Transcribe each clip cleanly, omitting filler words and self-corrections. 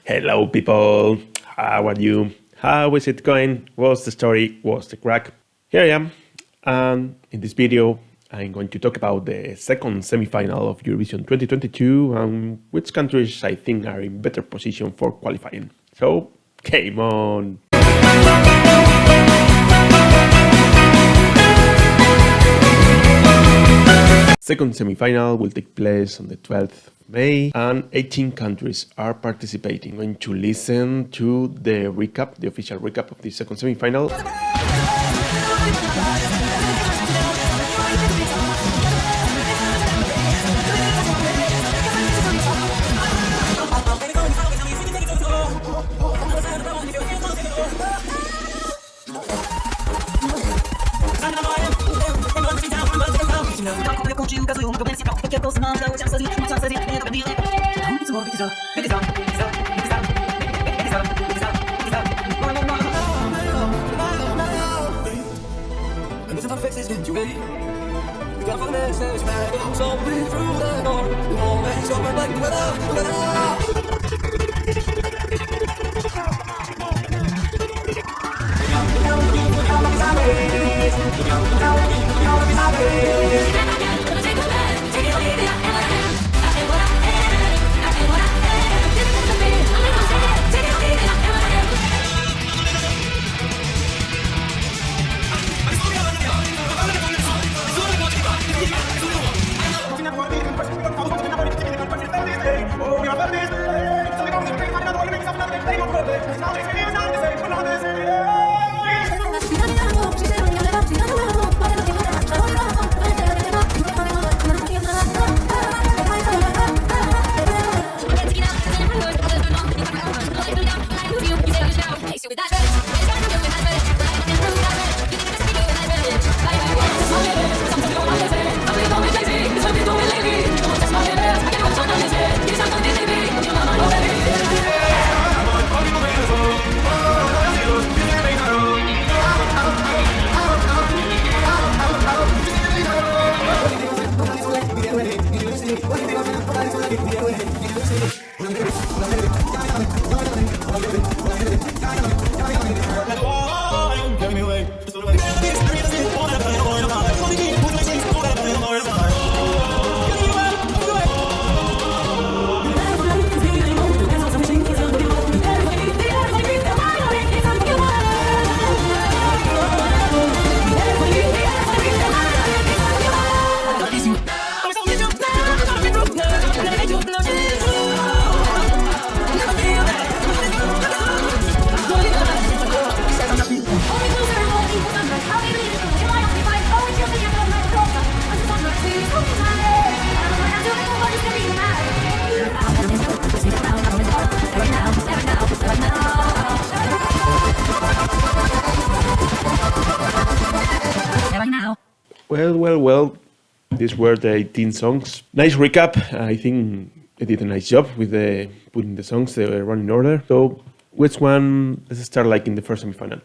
Hello people, how are you? How is it going? What's the story? What's the crack? Here I am, and in this video I'm going to talk about the second semi-final of Eurovision 2022 and which countries I think are in better position for qualifying. So, game on! Second semi-final will take place on the 12th of May and 18 countries are participating. I'm going to listen to the recap, the official recap of the second semi-final. Well, these were the 18 songs. Nice recap. I think they did a nice job with putting the songs, they run in order. So which one, let's start like in the first semi-final.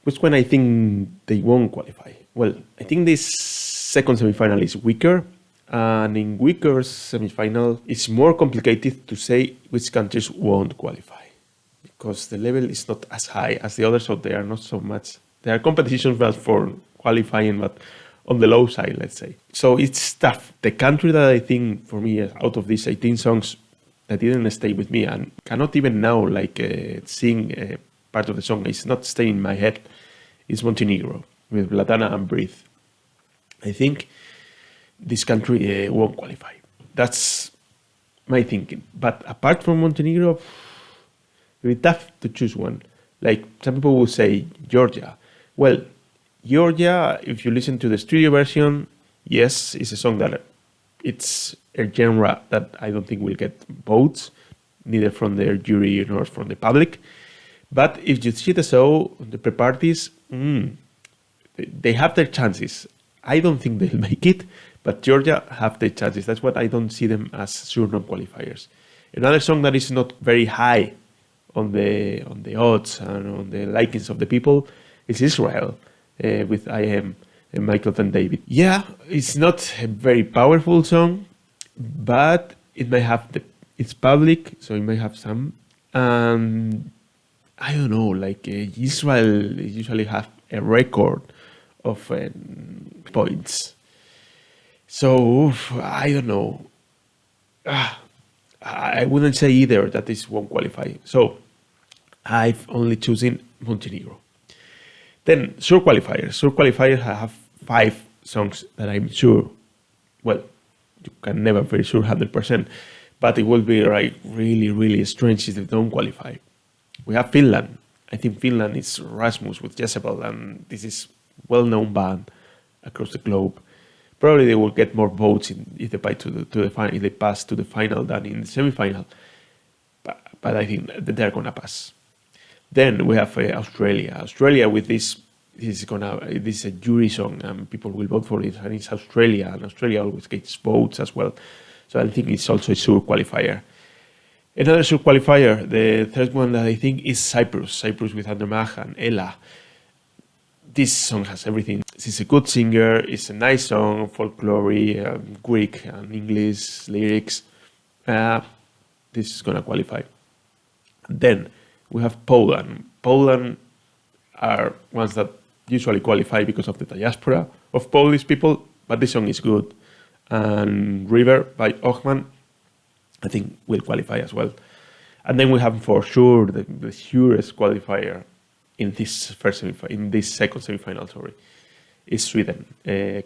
Which one I think they won't qualify? Well, I think this second semi-final is weaker. And in weaker semi-final, it's more complicated to say which countries won't qualify. Because the level is not as high as the others, so they are not so much. There are competitions for qualifying, but on the low side, let's say. So it's tough. The country that I think, for me, out of these 18 songs that didn't stay with me and cannot even now sing part of the song, it's not staying in my head, is Montenegro with Vladana and Breathe. I think this country won't qualify. That's my thinking. But apart from Montenegro, it'll be tough to choose one. Like some people will say Georgia. Well, Georgia, if you listen to the studio version, yes, it's a song that it's a genre that I don't think will get votes, neither from the jury nor from the public. But if you see the show, the pre-parties, they have their chances. I don't think they'll make it, but Georgia have their chances. That's what I don't see them as sure non-qualifiers. Another song that is not very high on the odds and on the likings of the people is Israel with I Am and Michael Van David. Yeah, it's not a very powerful song, but it may have it's public, so it may have some And I don't know, like Israel usually have a record of points. So I don't know. I wouldn't say either that this won't qualify. So I've only chosen Montenegro. Then sure qualifiers. Sure qualifiers have 5 songs that I'm sure. Well, you can never be sure 100%, but it will be like really, really strange if they don't qualify. We have Finland. I think Finland is Rasmus with Jezebel, and this is well-known band across the globe. Probably they will get more votes if they if they pass to the final than in the semi-final. But I think that they're gonna pass. Then we have Australia. Australia with this is a jury song, and people will vote for it. And it's Australia, and Australia always gets votes as well. So I think it's also a sure qualifier. Another sure qualifier, the third one that I think is Cyprus. Cyprus with Andermach and Ella. This song has everything. She's a good singer. It's a nice song, folklore, Greek and English lyrics. This is gonna qualify. Then we have Poland. Poland are ones that usually qualify because of the diaspora of Polish people, but this song is good. And River by Ochman, I think, will qualify as well. And then we have for sure the surest qualifier in this second semi-final. Sorry, is Sweden.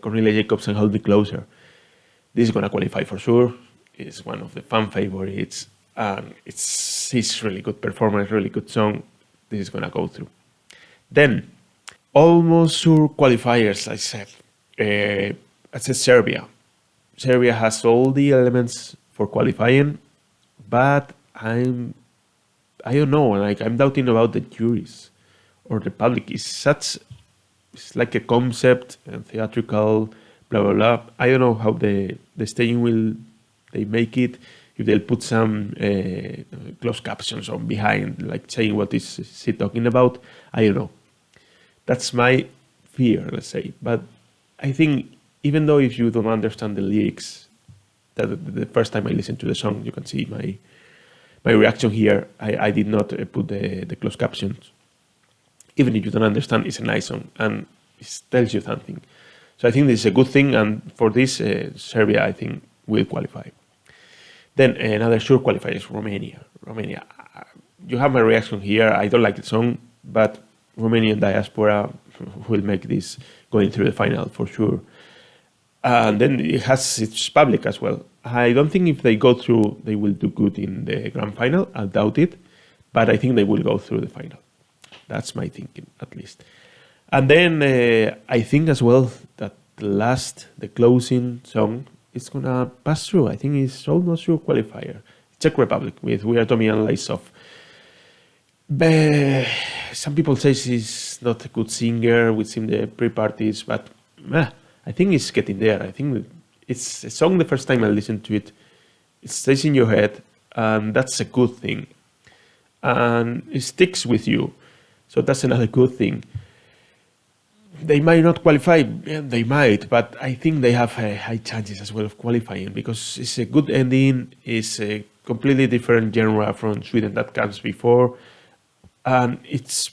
Cornelia Jacobsen, Hold Me Closer. This is gonna qualify for sure. It's one of the fan favorites, and it's really good performance, really good song. This is gonna go through. Then, almost sure qualifiers, I said. I said Serbia. Serbia has all the elements for qualifying, but I don't know, like I'm doubting about the juries or the public. It's like a concept and theatrical, blah blah blah. I don't know how the staging will they make it. If they'll put some closed captions on behind, like saying what is he talking about, I don't know. That's my fear, let's say. But I think even though if you don't understand the lyrics, that the first time I listened to the song, you can see my reaction here. I did not put the closed captions. Even if you don't understand, it's a nice song and it tells you something. So I think this is a good thing, and for this, Serbia, I think, will qualify. Then another sure qualifier is Romania. Romania, you have my reaction here. I don't like the song, but Romanian diaspora will make this going through the final for sure. And then it has its public as well. I don't think if they go through, they will do good in the grand final. I doubt it, but I think they will go through the final. That's my thinking, at least. And then I think as well that the closing song is gonna pass through. I think it's almost sure qualifier. Czech Republic with We Are Tommy and Lysov. Some people say she's not a good singer. We've seen the pre-parties, but I think it's getting there. I think it's a song the first time I listened to it. It stays in your head, and that's a good thing. And it sticks with you. So that's another good thing. They might not qualify, they might, but I think they have high chances as well of qualifying because it's a good ending. It's a completely different genre from Sweden that comes before, and it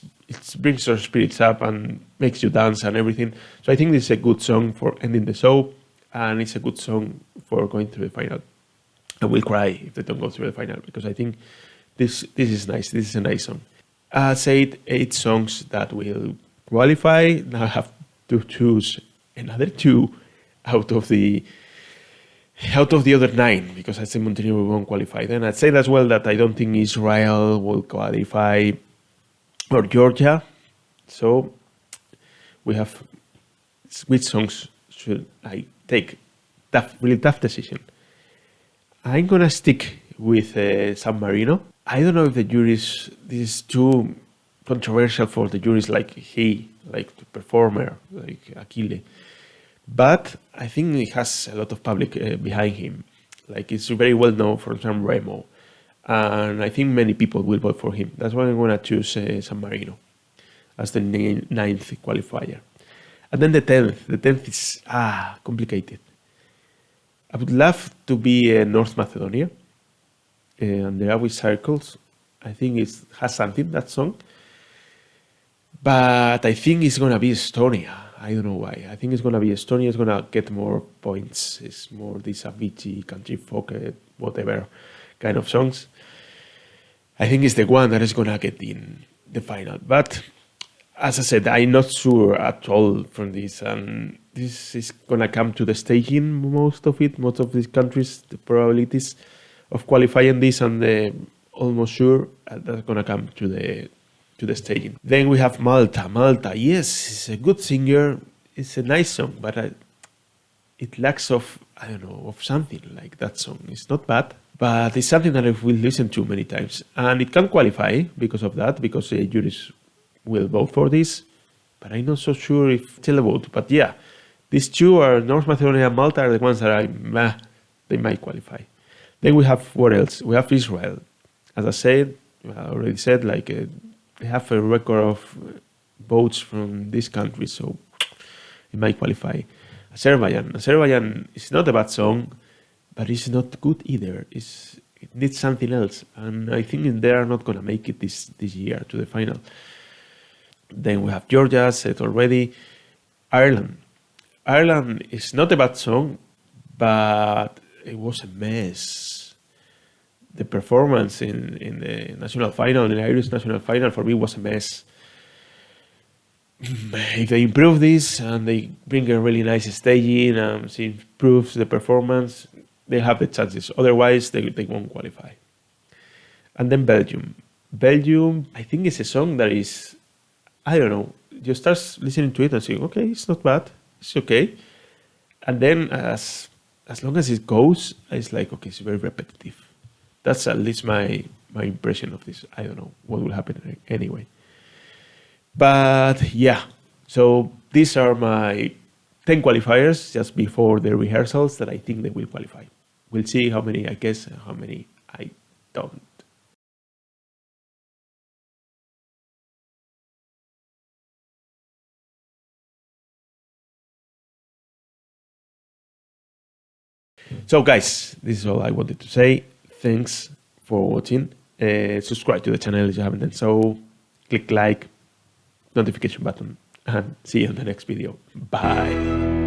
brings your spirits up and makes you dance and everything. So I think this is a good song for ending the show, and it's a good song for going through the final. I will cry if they don't go through the final because I think this is nice. This is a nice song. I said 8 songs that will qualify. Now I have to choose another 2 out of the other 9 because I said Montenegro won't qualify. Then I'd say as well that I don't think Israel will qualify or Georgia. So we have which songs should I take? Really tough decision. I'm gonna stick with San Marino. I don't know if this is too controversial for the juries like the performer, like Achille. But I think it has a lot of public behind him. Like it's very well known from San Remo. And I think many people will vote for him. That's why I'm going to choose San Marino as the 9th qualifier. And then the 10th. The 10th is complicated. I would love to be North Macedonia. And there are with circles. I think it has something, that song. But I think it's gonna be Estonia. I don't know why. I think it's gonna be Estonia. It's gonna get more points. It's more this Avicii, country folk, whatever kind of songs. I think it's the one that is gonna get in the final. But as I said, I'm not sure at all from this, and this is gonna come to the staging. Most of these countries, the probabilities of qualifying this, and almost sure that's gonna come to the staging. Then we have Malta. Malta, yes, it's a good singer. It's a nice song, but it lacks of, I don't know, of something like that song. It's not bad, but it's something that I will listen to many times, and it can qualify because of that, because juries will vote for this. But I'm not so sure if televote. But yeah, these two are North Macedonia and Malta are the ones that they might qualify. Then we have, what else? We have Israel. As I said, I already said, like they have a record of votes from this country, so it might qualify. Azerbaijan is not a bad song, but it's not good either. It needs something else, and I think they are not gonna make it this year to the final. Then we have Georgia, said already. Ireland. Ireland is not a bad song, but it was a mess. The performance in the national final, in the Irish national final, for me was a mess. If they improve this and they bring a really nice staging and it improves the performance, they have the chances. Otherwise, they won't qualify. And then Belgium. Belgium, I think it's a song that is, I don't know, you start listening to it and saying, okay, it's not bad, it's okay. And then as long as it goes, it's like, okay, it's very repetitive. That's at least my impression of this. I don't know what will happen anyway. But yeah, so these are my 10 qualifiers just before the rehearsals that I think they will qualify. We'll see how many I guess and how many I don't. So guys, this is all I wanted to say. Thanks for watching. Subscribe to the channel if you haven't done so. Click like, notification button, and see you in the next video. Bye.